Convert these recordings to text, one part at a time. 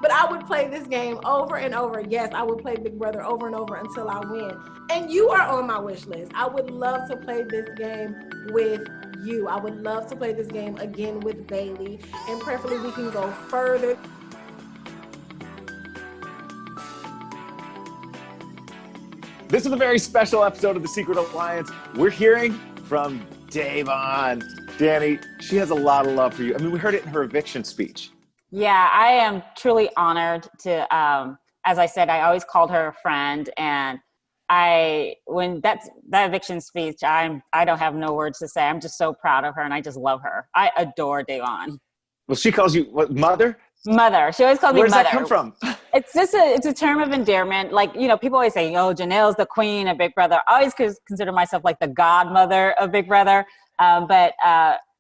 But I would play this game over and over. Yes, I would play Big Brother over and over until I win. And you are on my wish list. I would love to play this game with you. I would love to play this game again with Bayleigh, and preferably we can go further. This is a very special episode of The Secret Alliance. We're hearing from Dani. Dani, she has a lot of love for you. I mean, we heard it in her eviction speech. Yeah, I am truly honored to, as I said, I always called her a friend. And when that eviction speech, I don't have no words to say. I'm just so proud of her and I just love her. I adore Dani. Well, she calls you what, mother? Mother. She always calls me mother. Where does that come from? It's a term of endearment. Like, people always say, oh, Janelle's the queen of Big Brother. I always consider myself like the godmother of Big Brother. But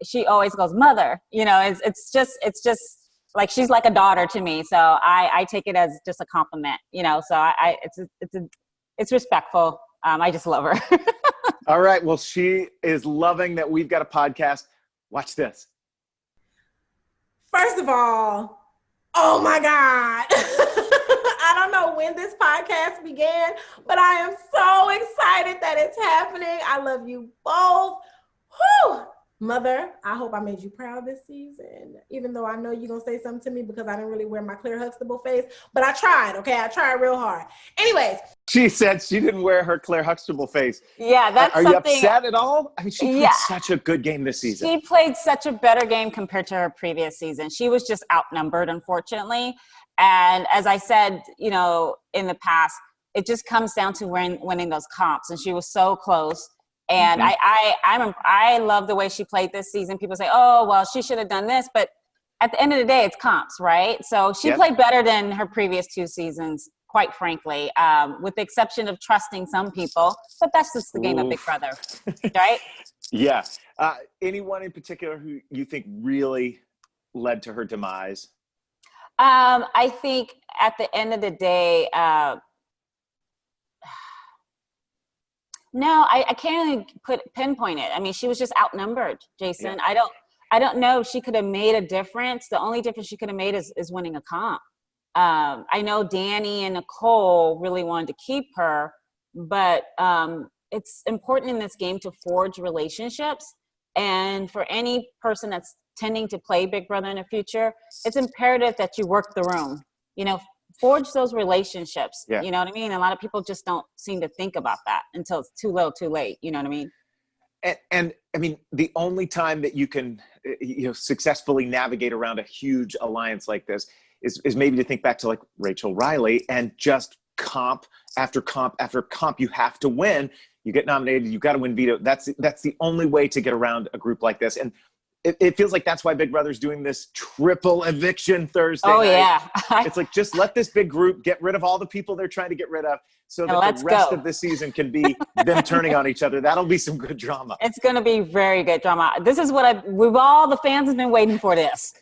she always goes, mother. It's just like she's like a daughter to me. So I take it as just a compliment, so it's respectful. I just love her. All right. Well, she is loving that we've got a podcast. Watch this. First of all, oh my God. I don't know when this podcast began, but I am so excited that it's happening. I love you both. Whew. Mother, I hope I made you proud this season, even though I know you're going to say something to me because I didn't really wear my clear Huxtable face, but I tried, okay? I tried real hard. Anyways. She said she didn't wear her Claire Huxtable face. Yeah, that's Are something. you upset at all? I mean, she played such a good game this season. She played such a better game compared to her previous season. She was just outnumbered, unfortunately. And as I said, in the past, it just comes down to winning those comps. And she was so close. And I love the way she played this season. People say, oh, well, she should have done this. But at the end of the day, it's comps, right? So she played better than her previous 2 seasons, quite frankly, with the exception of trusting some people. But that's just the game of Big Brother, right? Yeah. Anyone in particular who you think really led to her demise? I think at the end of the day, no, I can't even pinpoint it. I mean, she was just outnumbered, Jason. Yeah. I don't know if she could have made a difference. The only difference she could have made is winning a comp. I know Dani and Nicole really wanted to keep her, but it's important in this game to forge relationships. And for any person that's tending to play Big Brother in the future, it's imperative that you work the room, forge those relationships. You know what I mean? A lot of people just don't seem to think about that until it's too little too late. You know what I mean? And I mean, the only time that you can, successfully navigate around a huge alliance like this is maybe to think back to like Rachel Riley and just comp after comp after comp. You have to win. You get nominated. You got to win veto. That's the only way to get around a group like this. And it feels like that's why Big Brother's doing this triple eviction Thursday night. Yeah. It's like, just let this big group get rid of all the people they're trying to get rid of so that the rest of the season can be them turning on each other. That'll be some good drama. It's going to be very good drama. This is what we've all the fans have been waiting for this.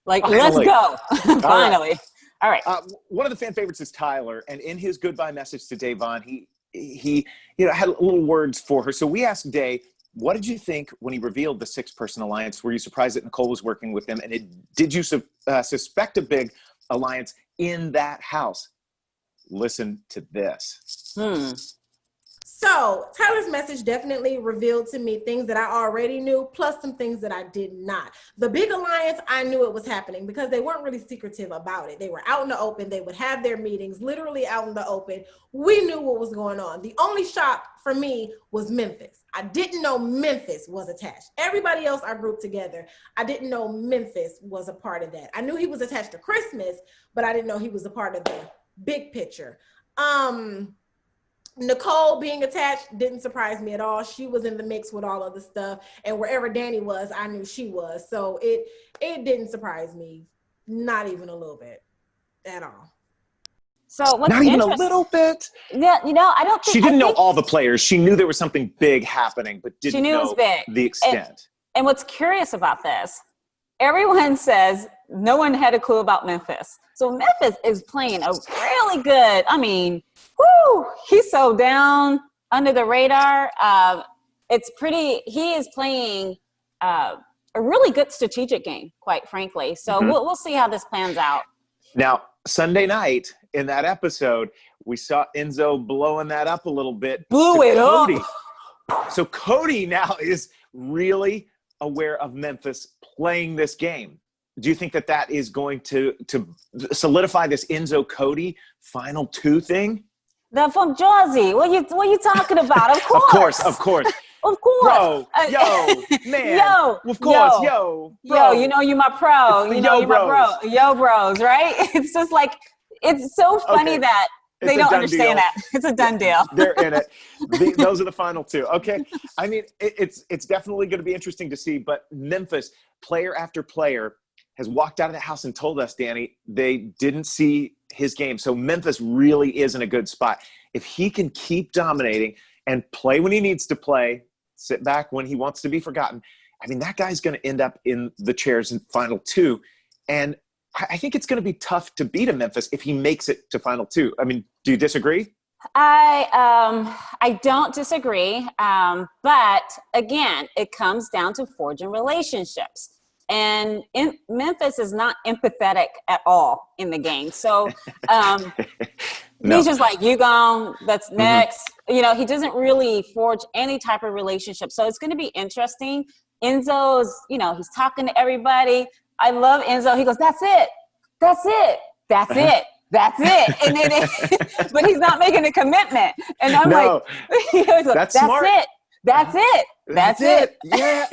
Like, finally. Let's go. Finally. All right. One of the fan favorites is Tyler. And in his goodbye message to Vonne, he had little words for her. So we asked Day, what did you think when he revealed the 6-person alliance? Were you surprised that Nicole was working with him? And did you suspect a big alliance in that house? Listen to this. So Tyler's message definitely revealed to me things that I already knew, plus some things that I did not. The big alliance, I knew it was happening because they weren't really secretive about it. They were out in the open. They would have their meetings literally out in the open. We knew what was going on. The only shock for me was Memphis. I didn't know Memphis was attached. Everybody else I grouped together. I didn't know Memphis was a part of that. I knew he was attached to Christmas, but I didn't know he was a part of the big picture. Nicole being attached didn't surprise me at all. She was in the mix with all of the stuff, and wherever Dani was, I knew she was. So it didn't surprise me, not even a little bit at all. So what's not even a little bit? Yeah, I don't think she didn't know all the players. She knew there was something big happening, but didn't know it was big. The extent. And what's curious about this, everyone says no one had a clue about Memphis. So Memphis is playing a really good, he's so down under the radar. He is playing a really good strategic game, quite frankly. So we'll see how this plans out. Now, Sunday night in that episode, we saw Enzo blowing that up a little bit. Blew it Cody. up. So Cody now is really aware of Memphis playing this game. Do you think that is going to solidify this Enzo-Cody final 2 thing? The from Jersey. What you talking about? Of course. Of course. Of course. Bro, yo, man. Yo. Of course, yo. Yo, you know you my pro. It's the You know yo you my bros. bro. Yo bros, right? It's just like, it's so funny Okay. that It's they a don't done understand deal. that. It's a done deal. They're in it. Those are the final 2. Okay. I mean, it's definitely going to be interesting to see, but Memphis, player after player, has walked out of the house and told us, Dani, they didn't see his game. So Memphis really is in a good spot. If he can keep dominating and play when he needs to play, sit back when he wants to be forgotten, I mean, that guy's going to end up in the chairs in final 2. And I think it's going to be tough to beat a Memphis if he makes it to final 2. I mean, do you disagree? I don't disagree. But again, it comes down to forging relationships. And Memphis is not empathetic at all in the game. So No. he's just like, you gone, that's next. You know, he doesn't really forge any type of relationship. So it's going to be interesting. Enzo's, you know, he's talking to everybody. I love Enzo. He goes, that's it. That's it. That's it. That's it. And then, but he's not making a commitment. And I'm No. like, he goes, That's that's smart. it. That's it. That's it. Yeah.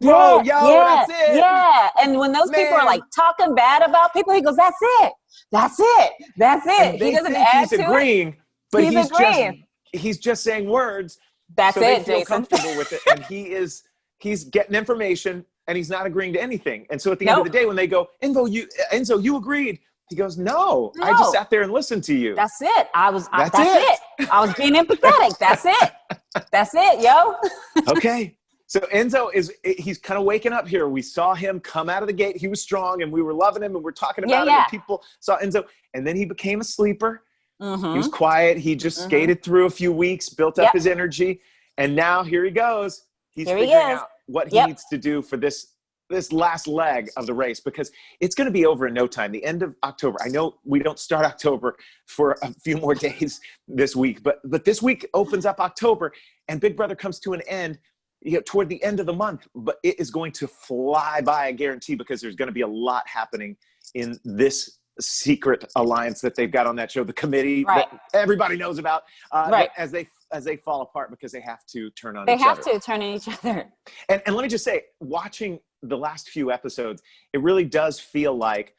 Bro, that's it. Yeah. And when those people are Man. like talking bad about people, he goes, that's it. That's it. That's it. And He they doesn't think add he's to agreeing, but He's agreeing. he's just saying words. That's so they it, feel Jason. comfortable with it, and he's getting information, and he's not agreeing to anything. And so at the end of the day, when they go, Enzo, you agreed. He goes, no, I No. just sat there and listened to you. That's it. That's it. it. I was being empathetic. That's it. That's it, yo. Okay. So Enzo he's kind of waking up here. We saw him come out of the gate. He was strong, and we were loving him, and we're talking about him, and people saw Enzo. And then he became a sleeper. He was quiet. He just skated through a few weeks, built up his energy, and now here he goes. He's figuring out what he needs to do for this last leg of the race, because it's going to be over in no time. The end of October. I know we don't start October for a few more days this week, but this week opens up October, and Big Brother comes to an end, toward the end of the month. But it is going to fly by, I guarantee, because there's going to be a lot happening in this secret alliance that they've got on that show, the committee that everybody knows about, as they fall apart because they have to turn on each other. They have to turn on each other. And let me just say, watching the last few episodes, it really does feel like,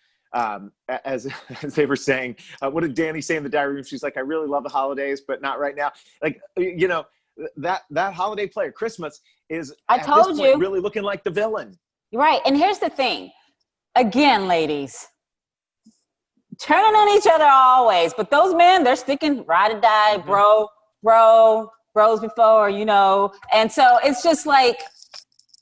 as they were saying, what did Dani say in the diary room? She's like, I really love the holidays, but not right now. Like, that holiday player, Christmas, is at this point really looking like the villain. Right. And here's the thing. Again, ladies, turning on each other always. But those men, they're sticking ride or die, bros before, And so it's just like,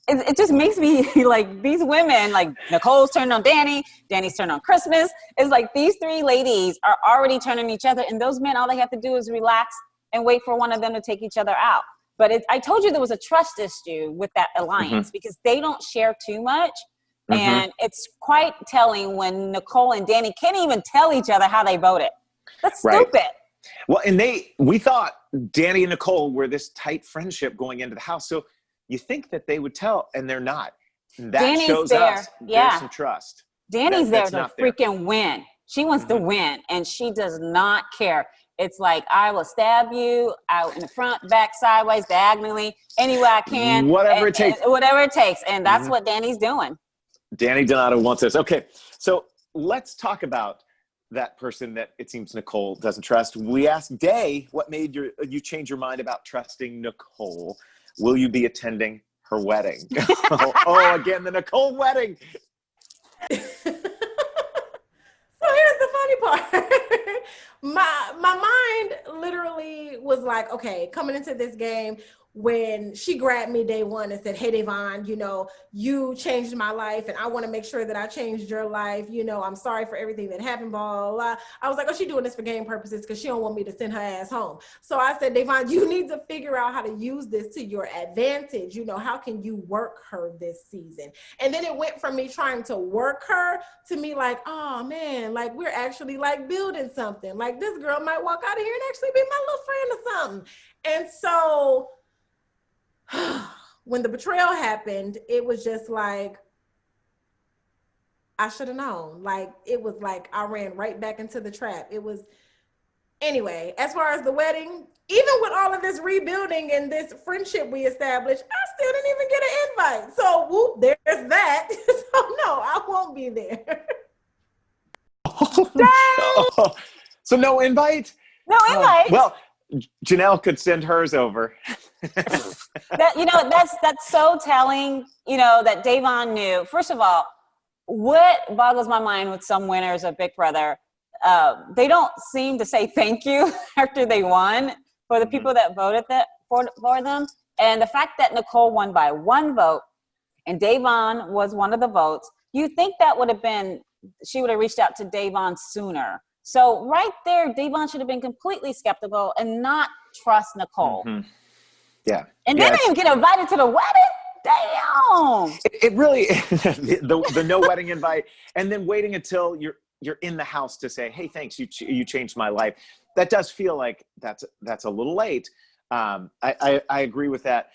it just makes me like these women, like Nicole's turned on Dani, Dani's turned on Christmas. It's like these 3 ladies are already turning each other. And those men, all they have to do is relax and wait for one of them to take each other out. But I told you there was a trust issue with that alliance because they don't share too much. And it's quite telling when Nicole and Dani can't even tell each other how they voted. That's stupid. Well, and we thought Dani and Nicole were this tight friendship going into the house. So you think that they would tell, and they're not. And that Dani's shows there. us there's some trust. Dani's there to freaking win. She wants to win, and she does not care. It's like, I will stab you out in the front, back, sideways, diagonally, any way I can. Whatever it takes. Whatever it takes. And that's what Dani's doing. Dani Donato wants us. Okay, so let's talk about that person that it seems Nicole doesn't trust. We asked Day, what made you change your mind about trusting Nicole? Will you be attending her wedding? Again, the Nicole wedding. So here's the funny part. My mind literally was like, okay, coming into this game, when she grabbed me day one and said, hey, Devon, you changed my life and I want to make sure that I changed your life. I'm sorry for everything that happened, blah, blah, blah. I was like, oh, she's doing this for game purposes because she don't want me to send her ass home. So I said, Devon, you need to figure out how to use this to your advantage. How can you work her this season? And then it went from me trying to work her to me like, oh man, like we're actually like building something. Like this girl might walk out of here and actually be my little friend or something. And so when the betrayal happened, it was just like, I should have known. Like, it was like I ran right back into the trap. It was, anyway, as far as the wedding, even with all of this rebuilding and this friendship we established, I still didn't even get an invite. So, whoop, there's that. So, no, I won't be there. So, no invite? No invite. Well, Janelle could send hers over. That's so telling, that Devon knew. First of all, what boggles my mind with some winners of Big Brother, they don't seem to say thank you after they won for the people that voted for them. And the fact that Nicole won by 1 vote and Devon was one of the votes, you think that would have been, she would have reached out to Devon sooner. So right there, Devon should have been completely skeptical and not trust Nicole. Mm-hmm. Yeah. And they didn't even get invited to the wedding? Damn. It really, the no wedding invite, and then waiting until you're in the house to say, hey, thanks, you changed my life. That does feel like that's a little late. I agree with that.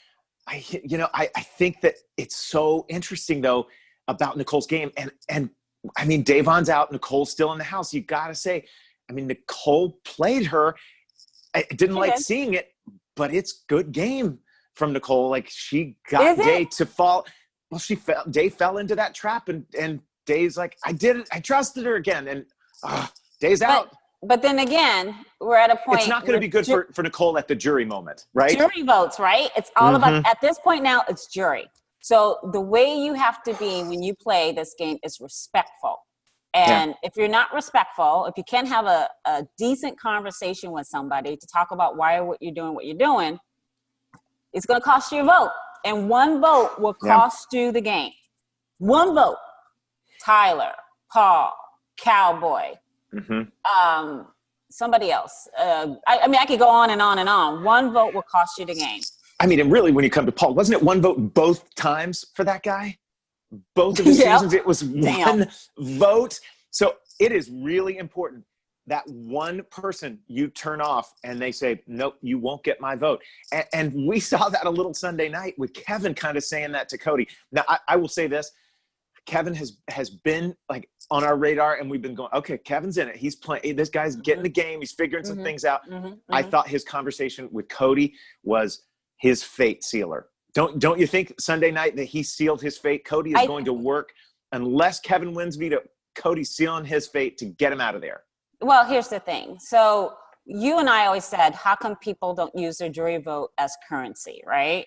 I think that it's so interesting though about Nicole's game, and I mean, Devon's out, Nicole's still in the house. You got to say, I mean, Nicole played her. I didn't like seeing it, but it's good game from Nicole. Like, she got Day to fall. Well, Day fell into that trap, and Day's like, I did it. I trusted her again. And Day's out. But then again, we're at a point. It's not going to be good for Nicole at the jury moment, right? Jury votes, right? It's all about, at this point now, it's jury. So the way you have to be when you play this game is respectful. And if you're not respectful, if you can't have a decent conversation with somebody to talk about why what you're doing, it's going to cost you a vote. And 1 vote will cost you the game. 1 vote. Tyler, Paul, Cowboy, somebody else. I could go on and on and on. 1 vote will cost you the game. I mean, and really, when you come to Paul, wasn't it 1 vote both times for that guy? Both of the seasons, it was 1 vote. So it is really important that one person you turn off and they say, nope, you won't get my vote. And we saw that a little Sunday night with Kevin kind of saying that to Cody. Now, I will say this. Kevin has been like on our radar, and we've been going, okay, Kevin's in it. He's playing. This guy's getting the game. He's figuring some things out. I thought his conversation with Cody was his fate sealer. Don't you think Sunday night that he sealed his fate? Cody is going to work unless Kevin wins veto. Cody's sealing his fate to get him out of there. Well, here's the thing. So you and I always said, how come people don't use their jury vote as currency, right?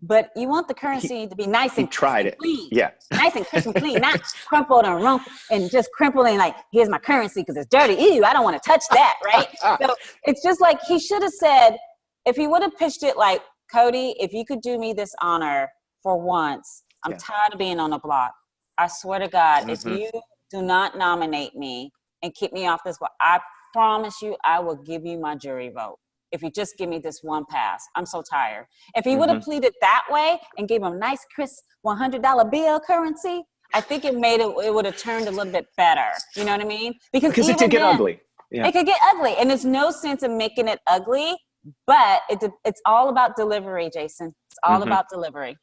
But you want the currency to be nice and crisp and clean. Yeah. Nice and crisp and clean, not crumpled and rumpled and just crimpling like, here's my currency because it's dirty. Ew, I don't want to touch that, right? So it's just like he should have said, if he would have pitched it like, Cody, if you could do me this honor for once, I'm tired of being on the block. I swear to God, if you do not nominate me and keep me off this block, I promise you I will give you my jury vote. If you just give me this 1 pass, I'm so tired. If he would have pleaded that way and gave him a nice, crisp $100 bill currency, I think it would have turned a little bit better. You know what I mean? Because it did get ugly. Yeah. It could get ugly, and there's no sense in making it ugly. But it's all about delivery, Jason. It's all about delivery.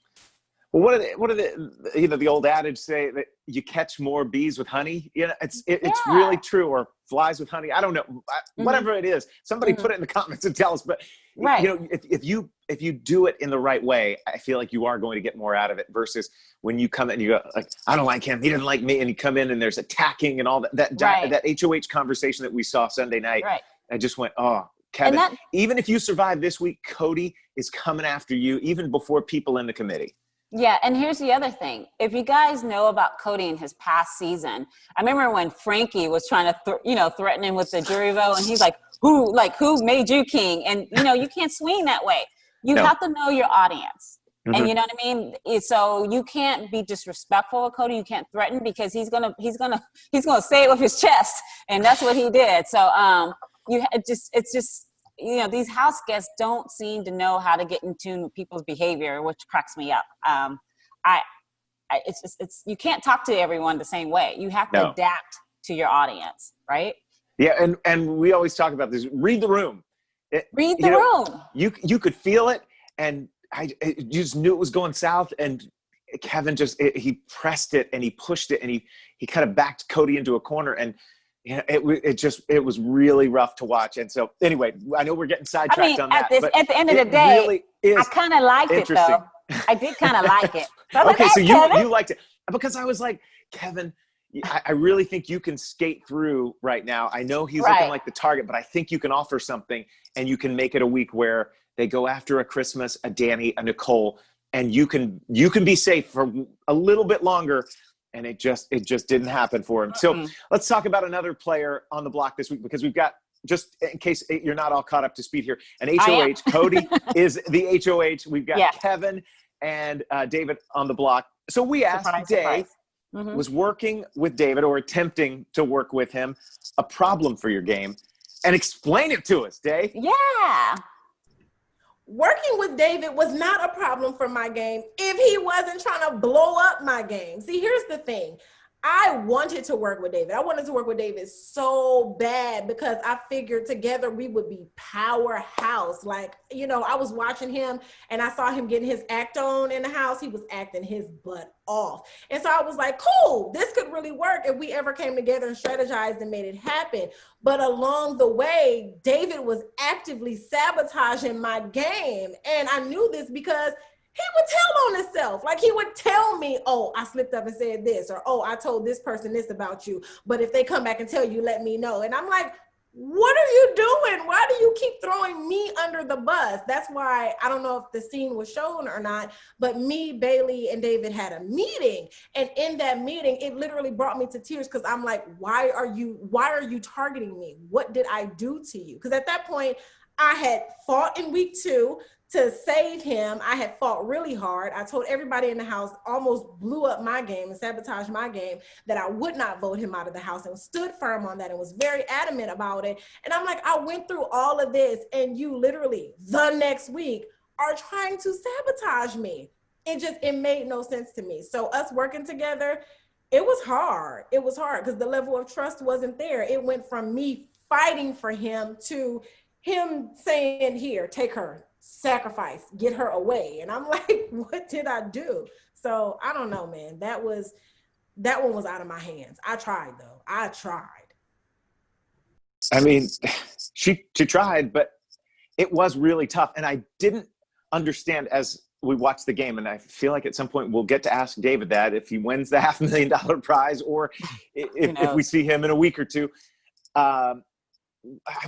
Well, what are the old adage say that you catch more bees with honey? It's really true, or flies with honey. I don't know, whatever it is. Somebody put it in the comments and tell us. But if you do it in the right way, I feel like you are going to get more out of it. Versus when you come in and you go like, I don't like him, he didn't like me, and you come in and there's attacking and all that HOH conversation that we saw Sunday night. Right. I just went, oh. Kevin, even if you survive this week, Cody is coming after you even before people in the committee. Yeah, and here's the other thing. If you guys know about Cody in his past season, I remember when Frankie was trying to, threaten him with the jury vote, and he's like, who made you king? And, you can't swing that way. You No. have to know your audience. Mhm. And you know what I mean? So you can't be disrespectful of Cody. You can't threaten, because he's gonna say it with his chest, and that's what he did. So it's just these house guests don't seem to know how to get in tune with people's behavior, which cracks me up. It's you can't talk to everyone the same way. You have to adapt to your audience, right? Yeah, and we always talk about this. Read the room. Read the room. You could feel it, and you just knew it was going south. And Kevin he pressed it and he pushed it and he kind of backed Cody into a corner, and it was really rough to watch. And so anyway, I know we're getting sidetracked on that. At the end of the day, really I kind of liked it though. I did kind of like it. So okay, so you liked it because I was like, Kevin, I really think you can skate through right now. I know he's looking like the target, but I think you can offer something, and you can make it a week where they go after a Christmas, a Dani, a Nicole, and you can be safe for a little bit longer. And it just didn't happen for him. So let's talk about another player on the block this week, because we've got, just in case you're not all caught up to speed here, an HOH. Cody is the HOH. We've got Kevin and David on the block. So we asked Dave, was working with David or attempting to work with him a problem for your game? And explain it to us, Dave. Yeah. Working with David was not a problem for my game if he wasn't trying to blow up my game. See, here's the thing. I wanted to work with David. I wanted to work with David so bad because I figured together we would be powerhouse. Like, I was watching him and I saw him getting his act on in the house. He was acting his butt off. And so I was like, cool, this could really work if we ever came together and strategized and made it happen. But along the way, David was actively sabotaging my game. And I knew this because he would tell on himself. Like, he would tell me, oh, I slipped up and said this, or, oh, I told this person this about you, but if they come back and tell you, let me know. And I'm like, what are you doing? Why do you keep throwing me under the bus? That's why, I don't know if the scene was shown or not, but me, Bayleigh, and David had a meeting. And in that meeting, it literally brought me to tears, because I'm like, why are you targeting me? What did I do to you? Because at that point, I had fought in week 2 to save him. I had fought really hard. I told everybody in the house, almost blew up my game and sabotaged my game, that I would not vote him out of the house, and stood firm on that and was very adamant about it. And I'm like, I went through all of this, and you literally the next week are trying to sabotage me. It made no sense to me. So us working together, it was hard. It was hard because the level of trust wasn't there. It went from me fighting for him to him saying, here, take her, sacrifice, get her away. And I'm like, what did I do? So I don't know, man. That one was out of my hands. I tried though. I tried. I mean, she tried, but it was really tough. And I didn't understand as we watched the game. And I feel like at some point we'll get to ask David that if he wins the $500,000 prize, or if we see him in a week or two. I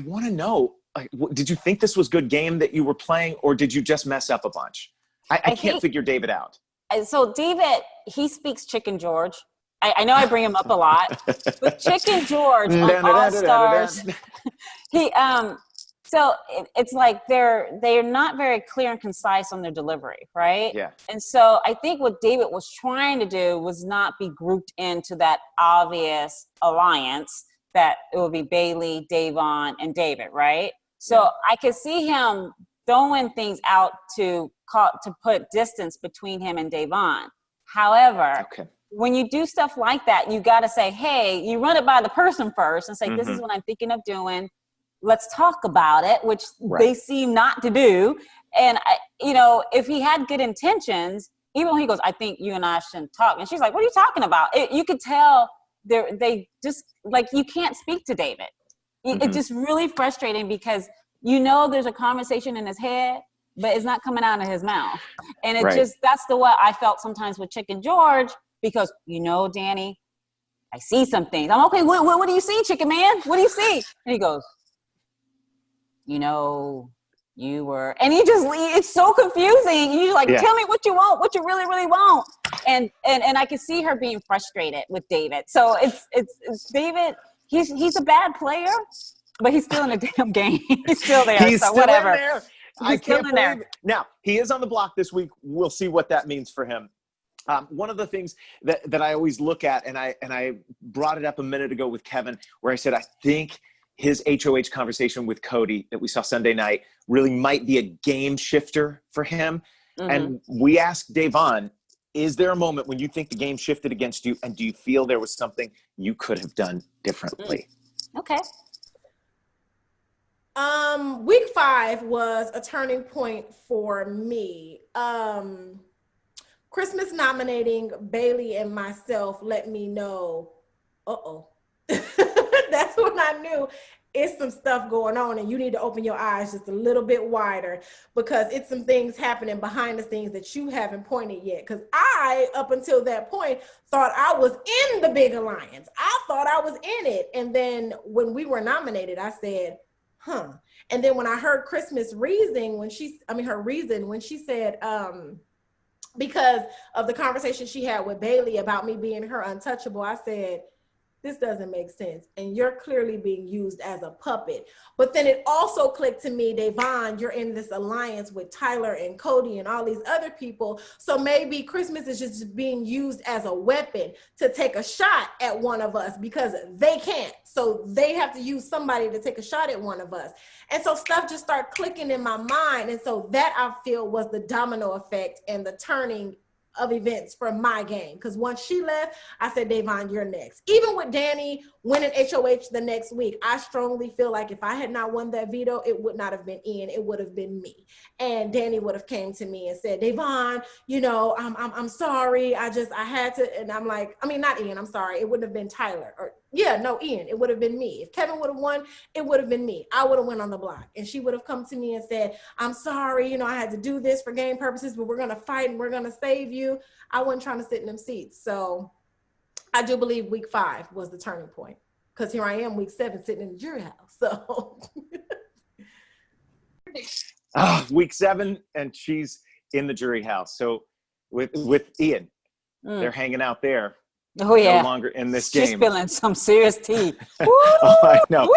want to know, like, did you think this was good game that you were playing, or did you just mess up a bunch? I can't figure David out. So David, he speaks Chicken George. I know I bring him up a lot, but Chicken George on All Stars, it's like they're not very clear and concise on their delivery, right? Yeah. And so I think what David was trying to do was not be grouped into that obvious alliance that it would be Bayleigh, Davon, and David, right? So I could see him throwing things out to put distance between him and Davon. However, when you do stuff like that, you got to say, hey, you run it by the person first and say, this is what I'm thinking of doing. Let's talk about it, which they seem not to do. And, if he had good intentions, even when he goes, I think you and I shouldn't talk. And she's like, what are you talking about? You could tell they just, like, you can't speak to David. It's just really frustrating because there's a conversation in his head, but it's not coming out of his mouth. And that's the way I felt sometimes with Chicken George, because, Dani, I see some things. I'm okay, what do you see, Chicken Man? What do you see? And he goes, you were, and it's so confusing. You tell me what you want, what you really, really want. And I can see her being frustrated with David. So it's David. He's a bad player, but he's still in the damn game. He's still there. He's so still whatever. in there. I can't believe it. Now, he is on the block this week. We'll see what that means for him. One of the things that I always look at, and I brought it up a minute ago with Kevin, where I said I think his HOH conversation with Cody that we saw Sunday night really might be a game shifter for him. Mm-hmm. And we asked Devon, is there a moment when you think the game shifted against you, and do you feel there was something you could have done differently? Okay. Week 5 was a turning point for me. Christmas nominating Bayleigh and myself let me know, that's when I knew it's some stuff going on and you need to open your eyes just a little bit wider, because it's some things happening behind the scenes that you haven't pointed yet. Because I, up until that point, thought I was in the big alliance. I thought I was in it. And then when we were nominated, I said, and then when I heard Christmas reason, when she said, because of the conversation she had with Bayleigh about me being her untouchable, I said, this doesn't make sense. And you're clearly being used as a puppet. But then it also clicked to me, Devon, you're in this alliance with Tyler and Cody and all these other people. So maybe Christmas is just being used as a weapon to take a shot at one of us because they can't. So they have to use somebody to take a shot at one of us. And so stuff just started clicking in my mind. And so that, I feel, was the domino effect and the turning of events for my game. Because once she left, I said, Devon, you're next. Even with Dani winning HOH the next week, I strongly feel like if I had not won that veto, it would not have been Ian, it would have been me. And Dani would have came to me and said, Devon, I'm sorry. I had to. And I'm like, not Ian, I'm sorry. It wouldn't have been Tyler. Ian, it would have been me. If Kevin would have won, it would have been me. I would have went on the block. And she would have come to me and said, I'm sorry, I had to do this for game purposes, but we're going to fight and we're going to save you. I wasn't trying to sit in them seats. So I do believe week 5 was the turning point, because here I am week 7 sitting in the jury house. So week 7 and she's in the jury house. So with Ian, they're hanging out there. Oh yeah, no longer in this game. She's spilling some serious tea. Oh, I know.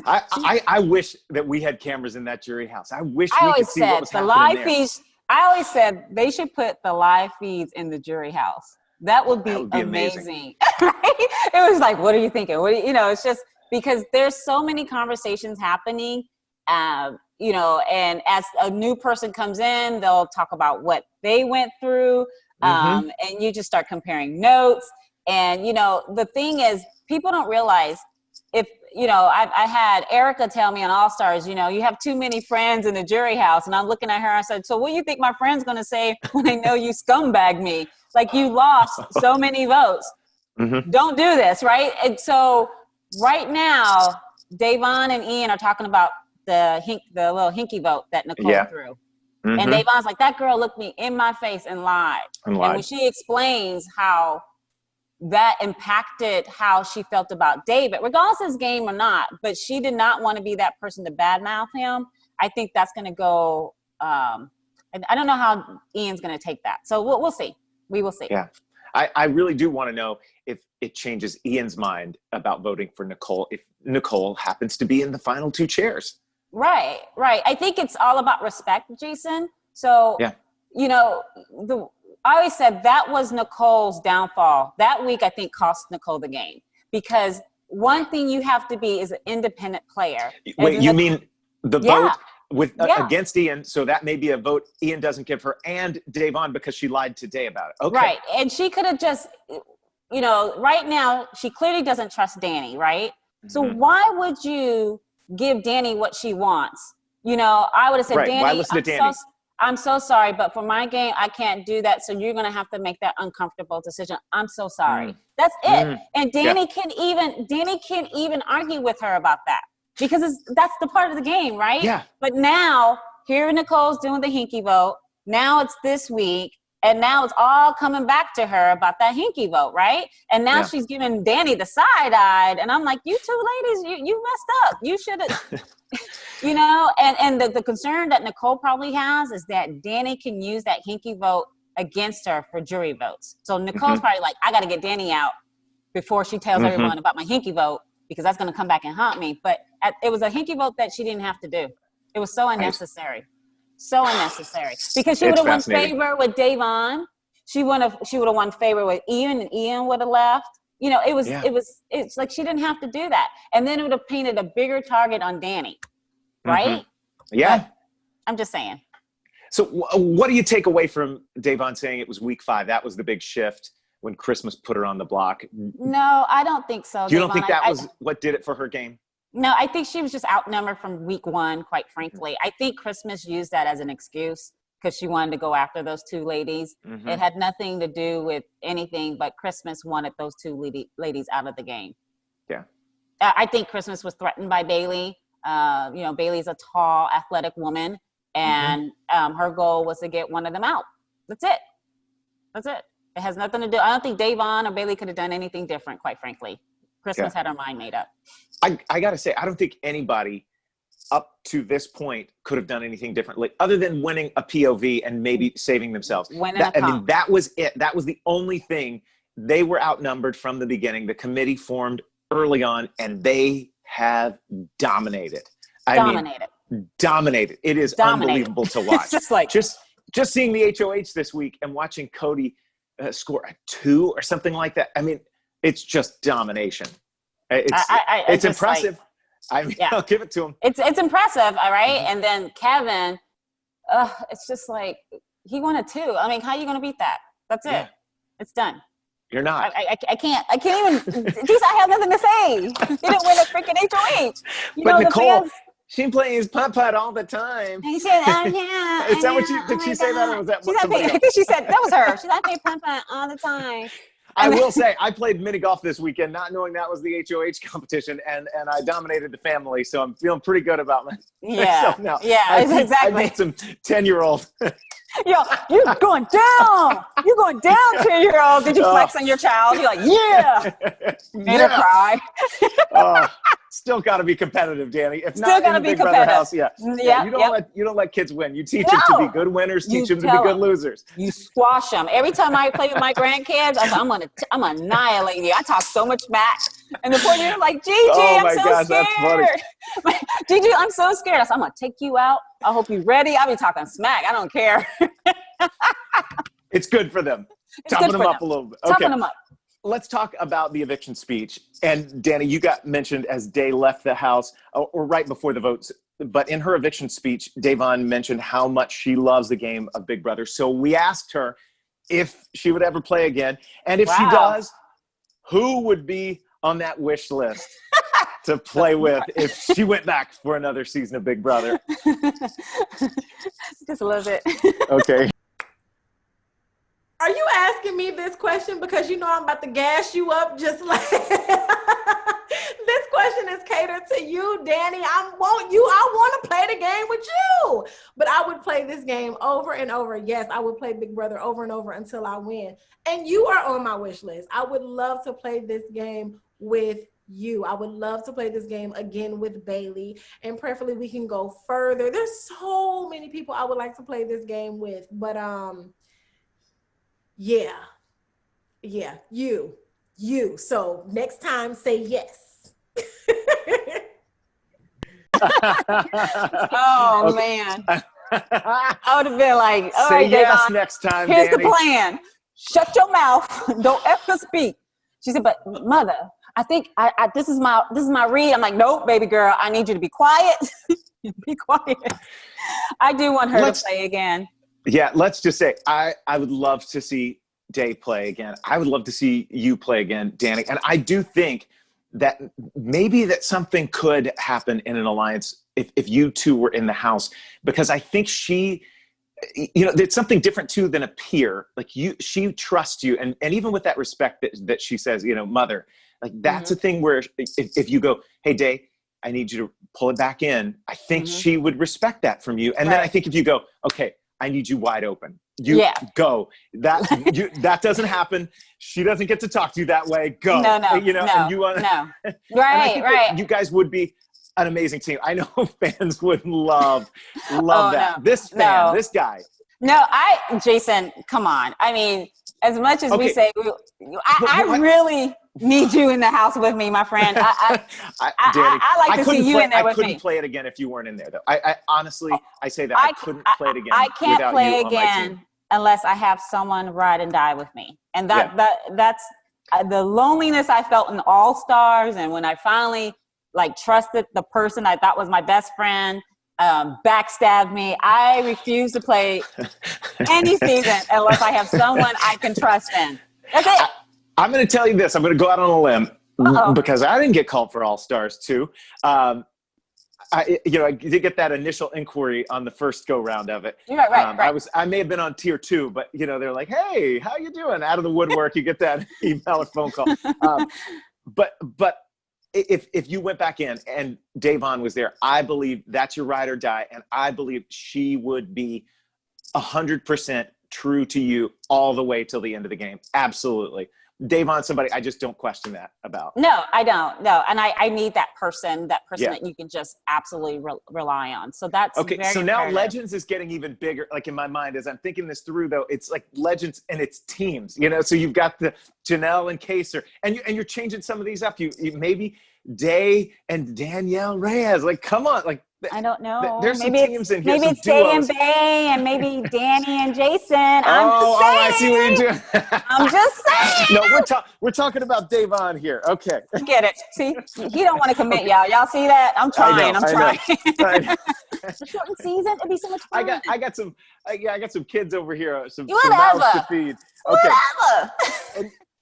I wish that we had cameras in that jury house. I wish we could see what was happening there. Live feeds. I always said they should put the live feeds in the jury house. That would be amazing. It was like, what are you thinking? It's just because there's so many conversations happening. And as a new person comes in, they'll talk about what they went through. And you just start comparing notes. And, the thing is, people don't realize if, I had Erica tell me on All Stars, you have too many friends in the jury house. And I'm looking at her, I said, so what do you think my friend's going to say when they know you scumbag me? Like, you lost so many votes. Don't do this, right? And so right now, Devon and Ian are talking about the little hinky vote that Nicole threw. And Devon's like, that girl looked me in my face and lied. And when she explains how that impacted how she felt about David, regardless of his game or not, but she did not want to be that person to badmouth him. I think that's going to go, I don't know how Ian's going to take that. So we'll see. We will see. Yeah. I really do want to know if it changes Ian's mind about voting for Nicole, if Nicole happens to be in the final 2 chairs. Right. I think it's all about respect, Jason. So, I always said that was Nicole's downfall. That week, I think, cost Nicole the game, because one thing you have to be is an independent player. Wait, you mean the vote against Ian? So that may be a vote Ian doesn't give her and Devon because she lied today about it. Okay. Right. And she could have just, right now, she clearly doesn't trust Dani, right? So why would you give Dani what she wants? I would have said, Dani, why listen to Dani? I'm so sorry, but for my game, I can't do that. So you're going to have to make that uncomfortable decision. I'm so sorry. That's it. And Dani can't even argue with her about that, because that's the part of the game, right? Yeah. But now here Nicole's doing the hinky vote. Now it's this week. And now it's all coming back to her about that hinky vote, right? And now she's giving Dani the side-eyed. And I'm like, you two ladies, you messed up. You should have, and the concern that Nicole probably has is that Dani can use that hinky vote against her for jury votes. So Nicole's probably like, I got to get Dani out before she tells everyone about my hinky vote, because that's going to come back and haunt me. But it was a hinky vote that she didn't have to do. It was so unnecessary. So unnecessary. Because she would have won favor with Davon. She would have won favor with Ian, and Ian would have left. You know, it's like she didn't have to do that. And then it would have painted a bigger target on Dani. Right? Mm-hmm. Yeah. But I'm just saying. So what do you take away from Davon saying it was week 5? That was the big shift when Christmas put her on the block. No, I don't think so. You don't think that was what did it for her game? No, I think she was just outnumbered from week 1, quite frankly. I think Christmas used that as an excuse because she wanted to go after those 2 ladies. Mm-hmm. It had nothing to do with anything, but Christmas wanted those 2 ladies out of the game. Yeah. I think Christmas was threatened by Bayleigh. You know, Bayleigh's a tall, athletic woman, and her goal was to get one of them out. That's it. It has nothing to do. I don't think Davon or Bayleigh could have done anything different, quite frankly. Christmas had her mind made up. I got to say, I don't think anybody up to this point could have done anything differently other than winning a POV and maybe saving themselves. That was it. That was the only thing. They were outnumbered from the beginning. The committee formed early on, and they have dominated. Dominated. It is unbelievable to watch. It's just seeing the HOH this week and watching Cody score a 2 or something like that. I mean, it's just domination. It's impressive. I'll give it to him. It's impressive, all right? Mm-hmm. And then Kevin, it's just like, he won a 2. I mean, how are you going to beat that? That's it. Yeah. It's done. You're not. I can't even, geez, I have nothing to say. He didn't win a freaking HOH. But Nicole, she plays putt-putt all the time. And he said, oh, yeah. Is that what did she say that, or was that somebody else? I think she said, that was her. She's like, I play putt-putt all the time. I will say, I played mini golf this weekend, not knowing that was the HOH competition, and I dominated the family, so I'm feeling pretty good about myself now. Yeah, exactly. I beat some 10-year-old. Yo, you're going down. You're going down, 10-year-old. Did you flex on your child? You're like, yeah. Made her cry. Still got to be competitive, Dani. If still not got to in the be Big Brother competitive. house, you don't let kids win. You teach them to be good winners. Teach them to be good losers. You squash them. Every time I play with my grandkids, I'm gonna annihilate you. I talk so much smack, and the poor you're like, Gigi, I'm so scared. That's funny. Gigi, I'm so scared. I said, I'm gonna take you out. I hope you're ready. I'll be talking smack. I don't care. It's good for them. Toughen them up a little bit. Toughen them up. Let's talk about the eviction speech. And Dani, you got mentioned as Day left the house, or right before the votes. But in her eviction speech, Davon mentioned how much she loves the game of Big Brother. So we asked her if she would ever play again. And if she does, who would be on that wish list to play with if she went back for another season of Big Brother? Just a little bit. Okay. Are you asking me this question because you know I'm about to gas you up just like this question is catered to you, Dani. I want to play the game with you. But I would play this game over and over. Yes, I would play Big Brother over and over until I win. And you are on my wish list. I would love to play this game with you. I would love to play this game again with Bayleigh, and preferably we can go further. There's so many people I would like to play this game with, but yeah, you. So next time, say yes. Oh, man. I would have been like, all say right, yes Davon, next time, here's Dani. the plan. Shut your mouth. Don't ever speak. She said, but mother, I think this is my read. I'm like, nope, baby girl, I need you to be quiet. Be quiet. I do want her to play again. Yeah, let's just say I would love to see Day play again. I would love to see you play again, Dani. And I do think that maybe that something could happen in an alliance if you two were in the house, because I think she, it's something different too than a peer. Like she trusts you. And even with that respect that she says, mother, like that's a thing where if you go, hey, Day, I need you to pull it back in. I think she would respect that from you. And then I think if you go, okay, I need you wide open. Go. That doesn't happen. She doesn't get to talk to you that way. Go. No. And you want Right. You guys would be an amazing team. I know fans would love that. No. This guy. No, Jason, come on. I mean, as much as we say, I need you in the house with me, my friend. Dani, I like to see you in there with me. I couldn't play it again if you weren't in there, though. I honestly, I say that I couldn't play it again. I can't without play you again unless I have someone ride and die with me, and that's the loneliness I felt in All Stars, and when I finally like trusted the person I thought was my best friend. Backstabbed me. I refuse to play any season unless I have someone I can trust in. That's it. I'm going to tell you this. I'm going to go out on a limb because I didn't get called for All Stars too. I did get that initial inquiry on the first go round of it. Right. I may have been on tier 2, but they're like, "Hey, how you doing?" Out of the woodwork, you get that email or phone call. But if you went back in and Davon was there, I believe that's your ride or die, and I believe she would be 100% true to you all the way till the end of the game. Absolutely. Davon's somebody I just don't question that about. No, I don't. No, and I need that person that you can just absolutely rely on. So that's okay. Very so now imperative. Legends is getting even bigger. Like in my mind, as I'm thinking this through, though, it's like Legends and it's teams. So you've got the Janelle and Kaysar, and you're changing some of these up. You maybe Day and Danielle Reyes. Like, come on, like. I don't know. There's some teams in here. Maybe it's Day and Bay, and maybe Dani and Jason. I see what you're doing. I'm just saying. No, we're talking about Davon here. Okay. Get it? See, he don't want to commit, y'all. Y'all see that? I'm trying. I'm trying. The shortened season, it'd be so much fun. I got some kids over here. Some Whatever. mouths to feed. Okay. Whatever.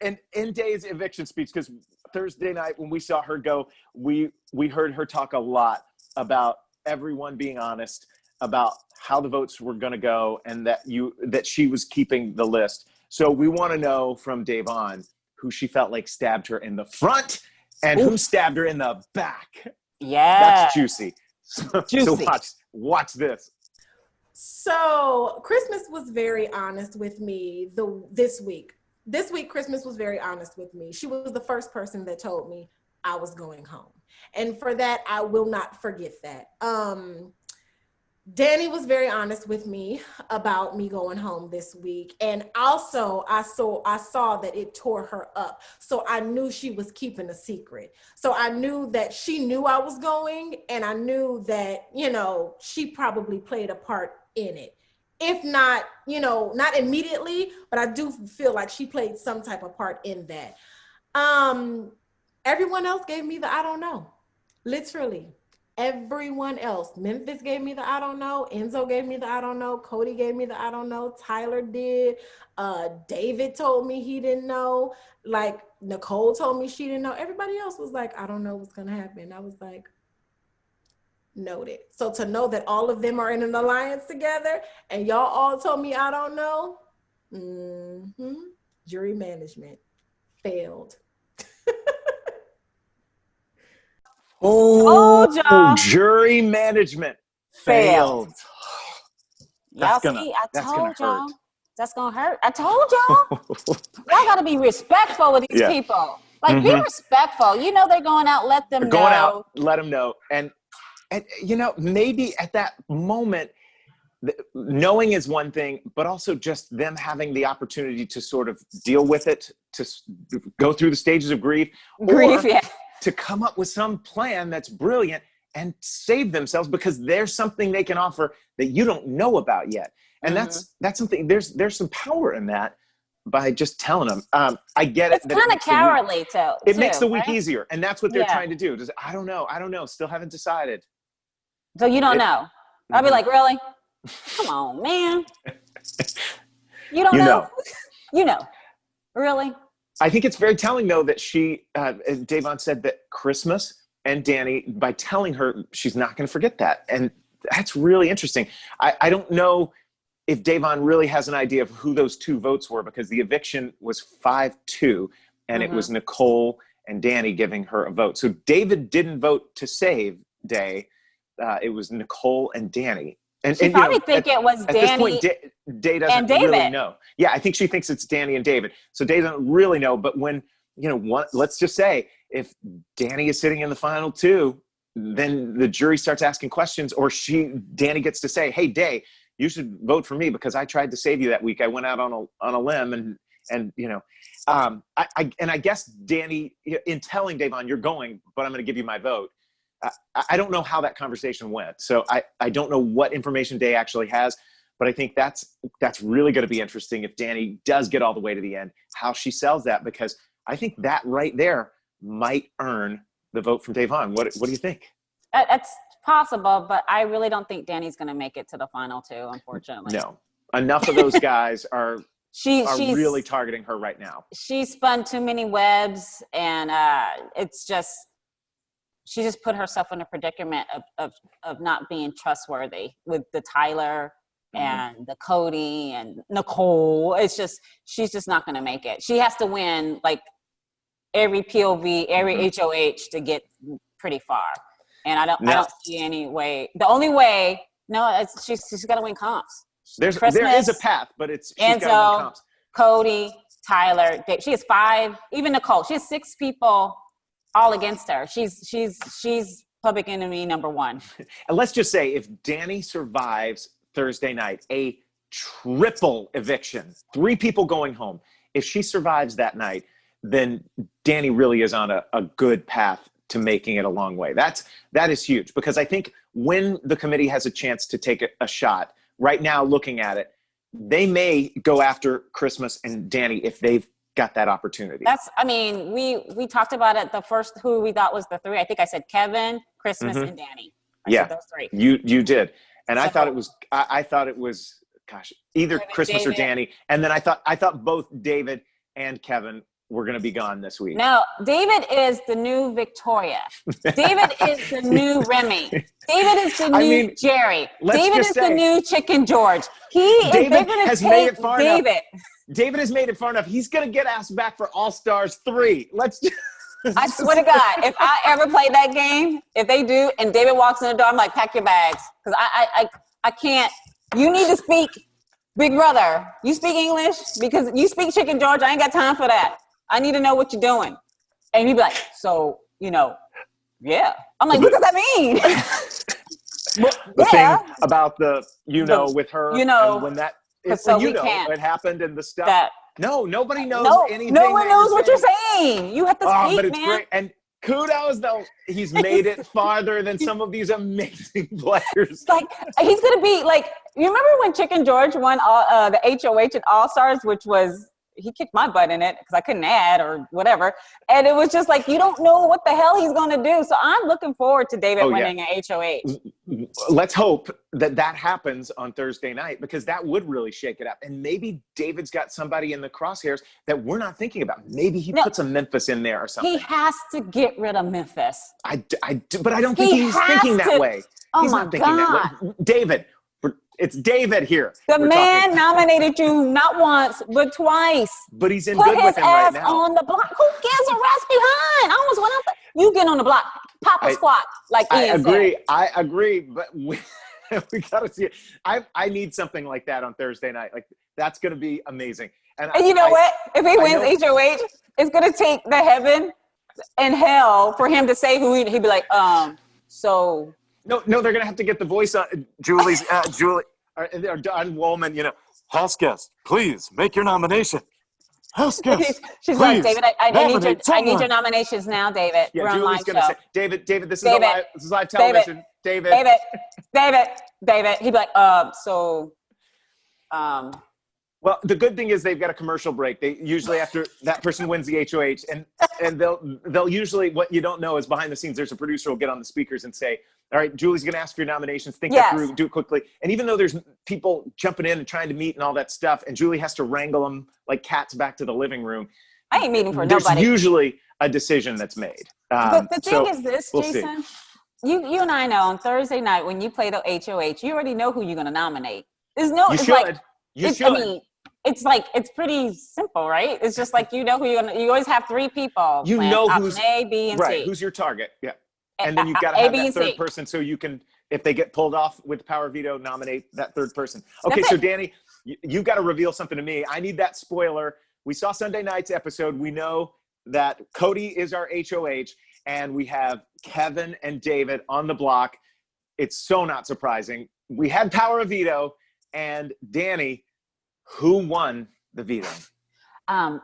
And in Day's eviction speech, because Thursday night when we saw her go, we heard her talk a lot about everyone being honest about how the votes were going to go, and that she was keeping the list. So we want to know from Davon who she felt like stabbed her in the front and who stabbed her in the back. Yeah, that's juicy. Juicy. So watch this. So Christmas was very honest with me this week. This week, Christmas was very honest with me. She was the first person that told me I was going home. And for that, I will not forget that. Dani was very honest with me about me going home this week. And also I saw that it tore her up. So I knew she was keeping a secret. So I knew that she knew I was going, and I knew that, she probably played a part in it. If not, not immediately, but I do feel like she played some type of part in that. Everyone else gave me the I don't know. Literally, everyone else. Memphis gave me the I don't know. Enzo gave me the I don't know. Cody gave me the I don't know. Tyler did. David told me he didn't know. Like, Nicole told me she didn't know. Everybody else was like, I don't know what's going to happen. I was like, noted. So to know that all of them are in an alliance together and y'all all told me I don't know, jury management failed. Jury management failed. Y'all see, I told y'all. That's gonna hurt. I told y'all. Y'all gotta be respectful with these people. Like, be respectful. They're going out. Let them know. Going out. Let them know. And maybe at that moment, knowing is one thing, but also just them having the opportunity to sort of deal with it, to go through the stages of grief, to come up with some plan that's brilliant and save themselves, because there's something they can offer that you don't know about yet. And that's something, there's some power in that by just telling them. I get it. It's kind of cowardly too. It makes the week easier. And that's what they're trying to do. I don't know. Still haven't decided. So you don't know. I'll be like, really? Come on, man. You don't know? You know. Really? I think it's very telling, though, that Davon said that Christmas and Dani, by telling her, she's not going to forget that. And that's really interesting. I don't know if Davon really has an idea of who those two votes were, because the eviction was 5-2, and it was Nicole and Dani giving her a vote. So David didn't vote to save Day. It was Nicole and Dani. And probably think it was Dani at this point, Day doesn't really know. Yeah, I think she thinks it's Dani and David. So Day doesn't really know. But when, let's just say if Dani is sitting in the final two, then the jury starts asking questions, or Dani gets to say, hey, Day, you should vote for me because I tried to save you that week. I went out on a limb And, I guess Dani, in telling Dayvon, you're going, but I'm going to give you my vote. I don't know how that conversation went. So I don't know what information Day actually has, but I think that's really going to be interesting if Dani does get all the way to the end, how she sells that, because I think that right there might earn the vote from Dayvon. What do you think? That's possible, but I really don't think Dani's going to make it to the final two, unfortunately. No. Enough of those guys are she's really targeting her right now. She spun too many webs, and she just put herself in a predicament of not being trustworthy with the Tyler and the Cody and Nicole. She's just not going to make it. She has to win like every POV, every HOH to get pretty far. And I don't see any way. The only way, she's got to win comps. There is a path, but she's got to win comps. Cody, Tyler, she has 5. Even Nicole, she has 6 people all against her. She's public enemy number 1. And let's just say, if Dani survives Thursday night, a triple eviction, 3 people going home. If she survives that night, then Dani really is on a good path to making it a long way. That is huge, because I think when the committee has a chance to take a shot, right now looking at it, they may go after Christmas and Dani if they've got that opportunity. We talked about it. The first who we thought was the 3. I think I said Kevin, Christmas, and Dani. I said those 3. You did. And I thought it was either David, Christmas or Dani. And then I thought both David and Kevin were going to be gone this week. No, David is the new Victoria. David is the new Remy. David is the new Jerry. David is the new Chicken George. David has made it far enough. David has made it far enough. He's going to get asked back for All Stars 3. I swear to God, if I ever play that game, if they do, and David walks in the door, I'm like, pack your bags. Because I can't. You need to speak Big Brother. You speak English? Because you speak Chicken George. I ain't got time for that. I need to know what you're doing. And he'd be like, so, yeah. I'm like, what does that mean? The thing about with her, and when that, it happened and the stuff. Nobody knows anything. No one knows what you're saying. You have to speak, but it's great. And kudos, though. He's made it farther than some of these amazing players. Like, he's going to be like, you remember when Chicken George won the HOH at All-Stars, which was, he kicked my butt in it because I couldn't add or whatever. And it was just like, you don't know what the hell he's going to do. So I'm looking forward to David winning an HOH. Let's hope that happens on Thursday night, because that would really shake it up. And maybe David's got somebody in the crosshairs that we're not thinking about. Maybe he puts a Memphis in there or something. He has to get rid of Memphis. But I don't think he's thinking that way. He's not thinking that way. David. It's David here. The man nominated you not once, but twice. But he's in good with him right now. Put his ass on the block. Who gives a rat's behind? I almost went out there. You get on the block. Pop a squat, like Ian said. I agree, but we got to see it. I need something like that on Thursday night. Like, that's going to be amazing. And you know what? If he wins HOH, it's going to take the heaven and hell for him to say who he'd be like, so... No, they're going to have to get the voice on Julie, or Don Woolman, House guest, please make your nomination. House guest, she's like, David, I need your nominations now, David. Yeah, we're on Julie's live going to show. say, David, this is live television. David. He'd be like, Well, the good thing is they've got a commercial break. They usually, after that person wins the HOH, and they'll usually, what you don't know is behind the scenes, there's a producer who'll get on the speakers and say, all right, Julie's going to ask for your nominations. Think that through, do it quickly. And even though there's people jumping in and trying to meet and all that stuff, and Julie has to wrangle them like cats back to the living room. I ain't meeting for there's nobody. There's usually a decision that's made. But the thing is this, Jason, you and I know on Thursday night when you play the HOH, you already know who you're going to nominate. There's no, you it's should. like, you should. I mean, it's pretty simple, right? It's just like, you know who you always have 3 people. You know who's A, B, and right, C. Who's your target. Yeah. And then you've got to have that third person so you can, if they get pulled off with power veto, nominate that third person. Okay, so Dani, you've got to reveal something to me. I need that spoiler. We saw Sunday night's episode. We know that Cody is our HOH, and we have Kevin and David on the block. It's so not surprising. We had power of veto, and Dani, who won the veto?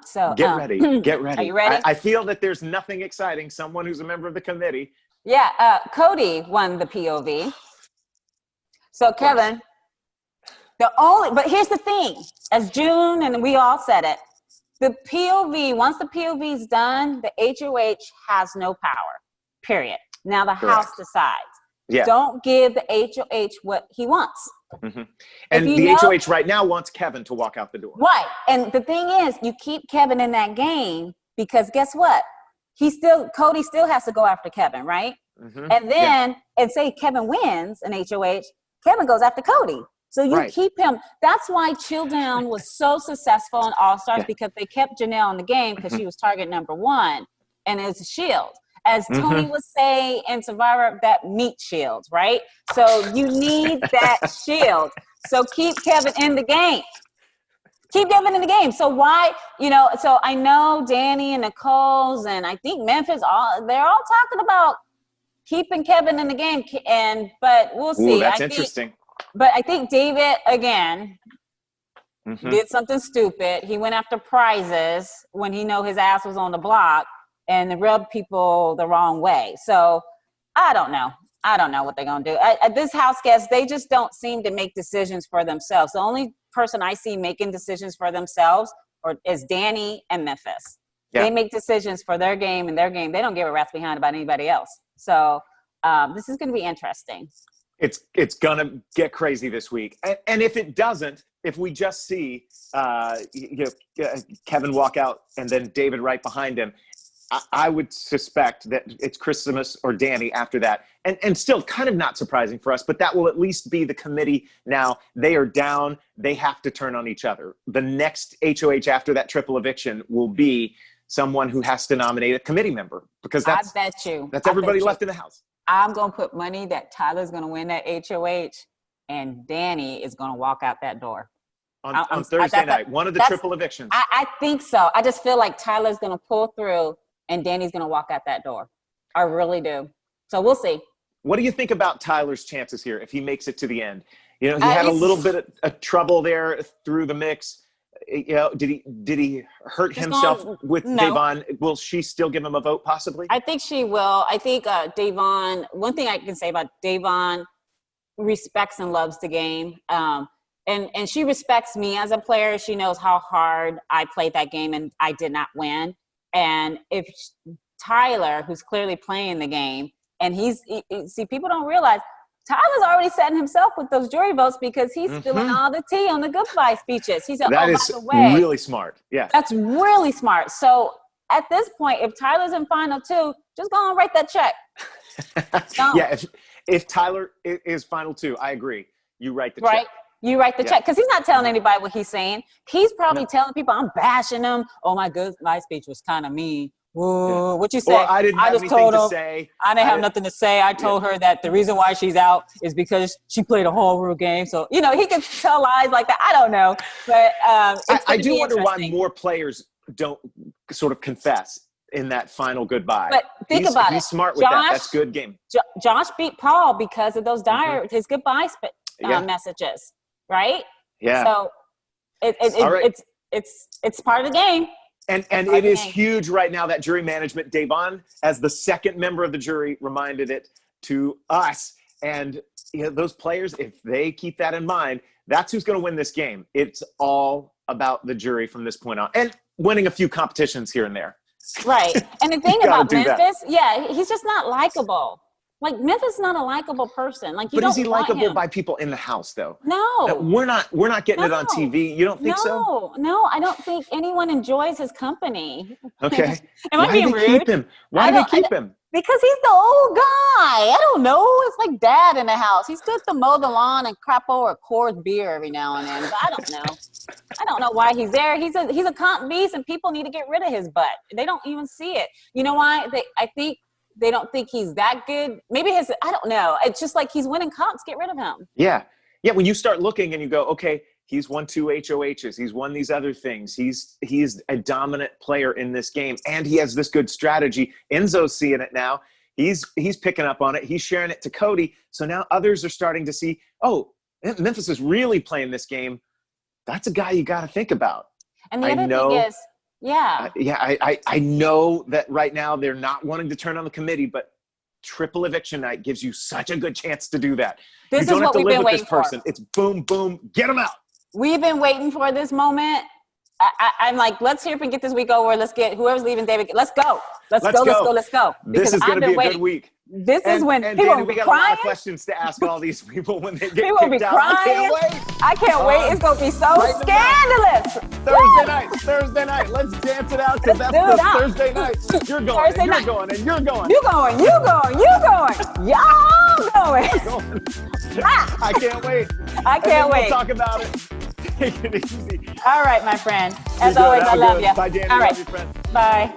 So Get ready. Get ready. Are you ready? I feel that there's nothing exciting. Someone who's a member of the committee. Yeah, Cody won the POV. So Kevin, but here's the thing, as June and we all said it, the POV, once the POV is done, the HOH has no power, period. Now the House decides. Yeah. Don't give the HOH what he wants. Mm-hmm. And the HOH right now wants Kevin to walk out the door. Right. And the thing is, you keep Kevin in that game because guess what? Cody still has to go after Kevin, right? Mm-hmm. And then, and say Kevin wins an HOH, Kevin goes after Cody. So you keep him. That's why Chill Down was so successful in All-Stars because they kept Janelle in the game because she was target number 1 and it's a shield. As Tony would say in Survivor, that meat shield, right? So you need that shield. So keep Kevin in the game. Keep Kevin in the game. So why, so I know Dani and Nicole's and I think Memphis, they're all talking about keeping Kevin in the game. But we'll see. Ooh, that's interesting. But I think David, again, did something stupid. He went after prizes when he know his ass was on the block and rubbed people the wrong way. So I don't know. I don't know what they're going to do. This house guest, they just don't seem to make decisions for themselves. The only person I see making decisions for themselves is Dani and Memphis. Yeah. They make decisions for their game and their game. They don't give a rat's behind about anybody else. So this is going to be interesting. It's gonna get crazy this week, and if it doesn't, if we just see Kevin walk out and then David right behind him, I would suspect that it's Christmas or Dani after that, and still kind of not surprising for us, but that will at least be the committee now. They are down; they have to turn on each other. The next HOH after that triple eviction will be someone who has to nominate a committee member because that's everybody left in the house. I'm going to put money that Tyler's going to win that HOH and Dani is going to walk out that door. On Thursday night, one of the triple evictions. I think so. I just feel like Tyler's going to pull through and Dani's going to walk out that door. I really do. So we'll see. What do you think about Tyler's chances here if he makes it to the end? He had a little bit of trouble there through the mix. Did he hurt himself with Devon? Will she still give him a vote possibly? I think she will. I think Devon, one thing I can say about Devon, respects and loves the game. And she respects me as a player. She knows how hard I played that game and I did not win. And if Tyler, who's clearly playing the game, and see, people don't realize Tyler's already setting himself with those jury votes because he's spilling all the tea on the goodbye speeches. He said, that is really smart. Yeah. That's really smart. So at this point, if Tyler's in final 2, just go and write that check. Yeah. If Tyler is final 2, I agree. You write the check. You write the check because he's not telling anybody what he's saying. He's probably telling people, I'm bashing them. Oh my goodbye speech was kind of mean. Whoa, what you say? Or I didn't have anything to say. I didn't have nothing to say. I told her that the reason why she's out is because she played a whole real game. So, he can tell lies like that. I don't know. But I do wonder why more players don't sort of confess in that final goodbye. But think about it. He's smart with that. That's good game. Josh beat Paul because of those his goodbye messages, right? Yeah. So it's part of the game. And it is huge right now that jury management. Devon, as the second member of the jury, reminded it to us. And those players, if they keep that in mind, that's who's going to win this game. It's all about the jury from this point on. And winning a few competitions here and there. Right. And the thing about Memphis, he's just not likable. Like, Memphis is not a likable person. Like, but is he likable by people in the house, though? No. We're not getting it on TV. You don't think so? No, I don't think anyone enjoys his company. Okay. Am I being rude? Why do they keep him? Because he's the old guy. I don't know. It's like dad in the house. He's good to mow the lawn and crap over a Coors beer every now and then. But I don't know. I don't know why he's there. He's a comp beast, and people need to get rid of his butt. They don't even see it. You know why? I think they don't think he's that good. Maybe I don't know. It's just like he's winning comps. Get rid of him. Yeah. Yeah. When you start looking and you go, okay, he's won 2 HOHs. He's won these other things. He's a dominant player in this game, and he has this good strategy. Enzo's seeing it now. He's picking up on it. He's sharing it to Cody. So now others are starting to see, oh, Memphis is really playing this game. That's a guy you got to think about. And the I other know- thing is, I know that right now they're not wanting to turn on the committee, but triple eviction night gives you such a good chance to do that. This You don't is have what to we've live been with waiting this person. for. It's boom, boom, get them out. We've been waiting for this moment. I'm like, let's hear if we can get this week over. Let's get whoever's leaving David. Let's go. Let's go. This Because is going I've to be been a waiting. good week. This is when and people Dani, will we be got a lot crying. of questions to ask all these people when they get People will be kicked out. I crying. can't wait. I can't wait. It's going to be so Right in the scandalous. Thursday night. Let's dance it out because Let's that's do it the out. Thursday night. You're going, Thursday and you're night. going, and you're going. You going. Y'all going. I can't wait. I And then can't wait. We'll talk about it. Take it easy. All right, my friend. As You're good. always, I Have a love good you. one. Bye, Dani. All right. Love you, friend. Bye.